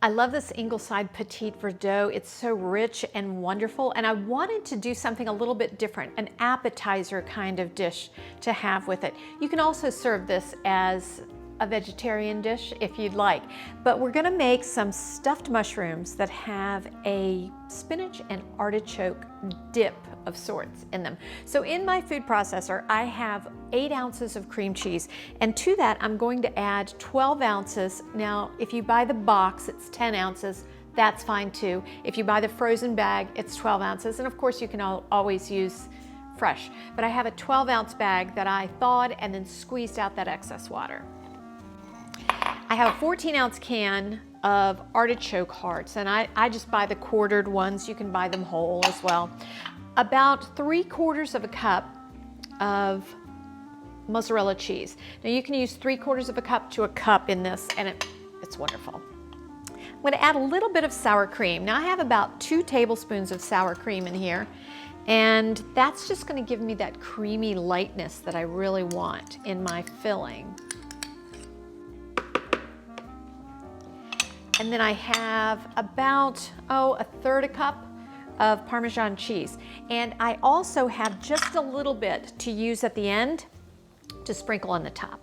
I love this Ingleside Petite Verdot. It's so rich and wonderful, and I wanted to do something a little bit different, an appetizer kind of dish to have with it. You can also serve this as a vegetarian dish if you'd like, but we're gonna make some stuffed mushrooms that have a spinach and artichoke dip of sorts in them. So in my food processor, I have 8 ounces of cream cheese, and to that I'm going to add 12 ounces. Now, if you buy the box, it's 10 ounces. That's fine too. If you buy the frozen bag, it's 12 ounces. And of course you can always use fresh. But I have a 12-ounce bag that I thawed and then squeezed out that excess water. I have a 14-ounce can of artichoke hearts, and I just buy the quartered ones. You can buy them whole as well. About 3/4 of a cup of mozzarella cheese. Now you can use 3/4 of a cup to a cup in this, and it's wonderful. I'm going to add a little bit of sour cream. Now I have about 2 tablespoons of sour cream in here, and that's just going to give me that creamy lightness that I really want in my filling. And then I have about, a 1/3 cup of Parmesan cheese. And I also have just a little bit to use at the end to sprinkle on the top.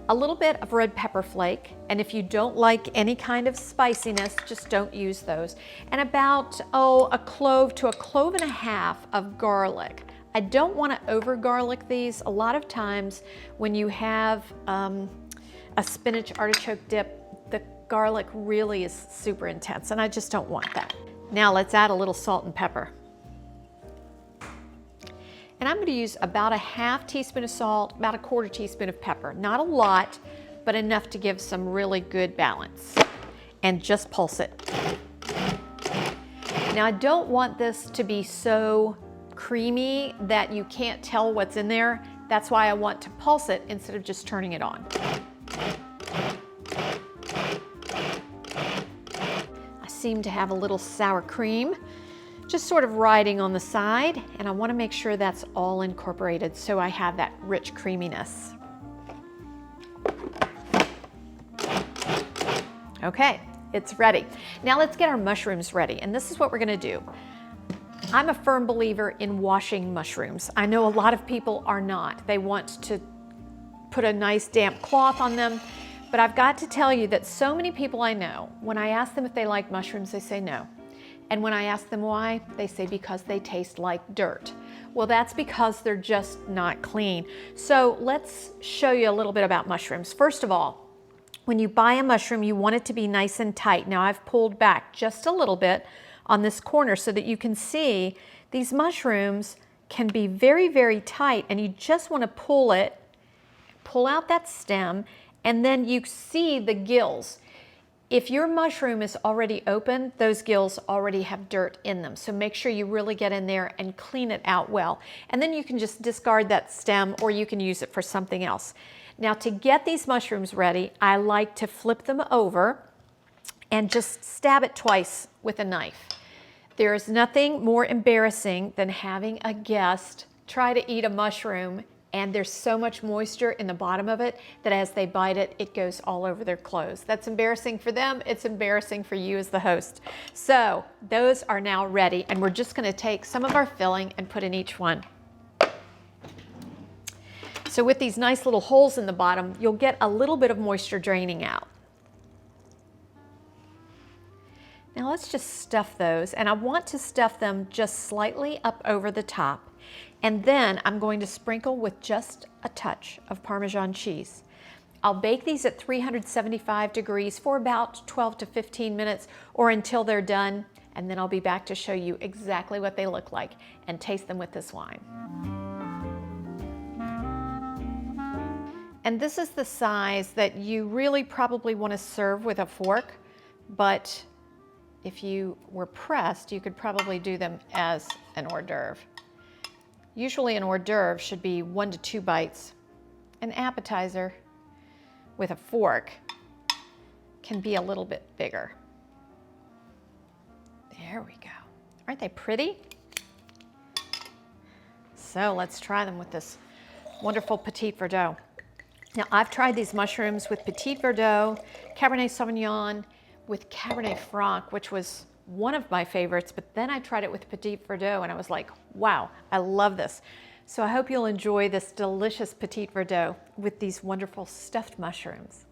A little bit of red pepper flake, and if you don't like any kind of spiciness, just don't use those. And about, a clove to a clove and a half of garlic. I don't want to over garlic these. A lot of times when you have a spinach artichoke dip, the garlic really is super intense, and I just don't want that. Now let's add a little salt and pepper. And I'm going to use about a 1/2 teaspoon of salt, about a 1/4 teaspoon of pepper. Not a lot, but enough to give some really good balance. And just pulse it. Now I don't want this to be so creamy that you can't tell what's in there. That's why I want to pulse it instead of just turning it on. Seem to have a little sour cream just sort of riding on the side, and I want to make sure that's all incorporated so I have that rich creaminess. Okay, it's ready. Now let's get our mushrooms ready, and this is what we're going to do. I'm a firm believer in washing mushrooms. I know a lot of people are not. They want to put a nice damp cloth on them. But I've got to tell you that so many people I know, when I ask them if they like mushrooms, they say no. And when I ask them why, they say because they taste like dirt. Well, that's because they're just not clean. So let's show you a little bit about mushrooms. First of all, when you buy a mushroom, you want it to be nice and tight. Now I've pulled back just a little bit on this corner so that you can see these mushrooms can be very, very tight, and you just want to pull out that stem, and then you see the gills. If your mushroom is already open, those gills already have dirt in them. So make sure you really get in there and clean it out well. And then you can just discard that stem, or you can use it for something else. Now to get these mushrooms ready, I like to flip them over and just stab it twice with a knife. There is nothing more embarrassing than having a guest try to eat a mushroom and there's so much moisture in the bottom of it that as they bite it, it goes all over their clothes. That's embarrassing for them. It's embarrassing for you as the host. So those are now ready, and we're just going to take some of our filling and put in each one. So with these nice little holes in the bottom, you'll get a little bit of moisture draining out. Now let's just stuff those, and I want to stuff them just slightly up over the top. And then I'm going to sprinkle with just a touch of Parmesan cheese. I'll bake these at 375 degrees for about 12 to 15 minutes or until they're done, and then I'll be back to show you exactly what they look like and taste them with this wine. And this is the size that you really probably want to serve with a fork, but if you were pressed, you could probably do them as an hors d'oeuvre. Usually an hors d'oeuvre should be 1 to 2 bites. An appetizer with a fork can be a little bit bigger. There we go. Aren't they pretty? So let's try them with this wonderful Petite Verdot. Now I've tried these mushrooms with Petite Verdot, Cabernet Sauvignon, with Cabernet Franc, which was one of my favorites, but then I tried it with Petit Verdot and I was like, wow, I love this. So I hope you'll enjoy this delicious Petit Verdot with these wonderful stuffed mushrooms.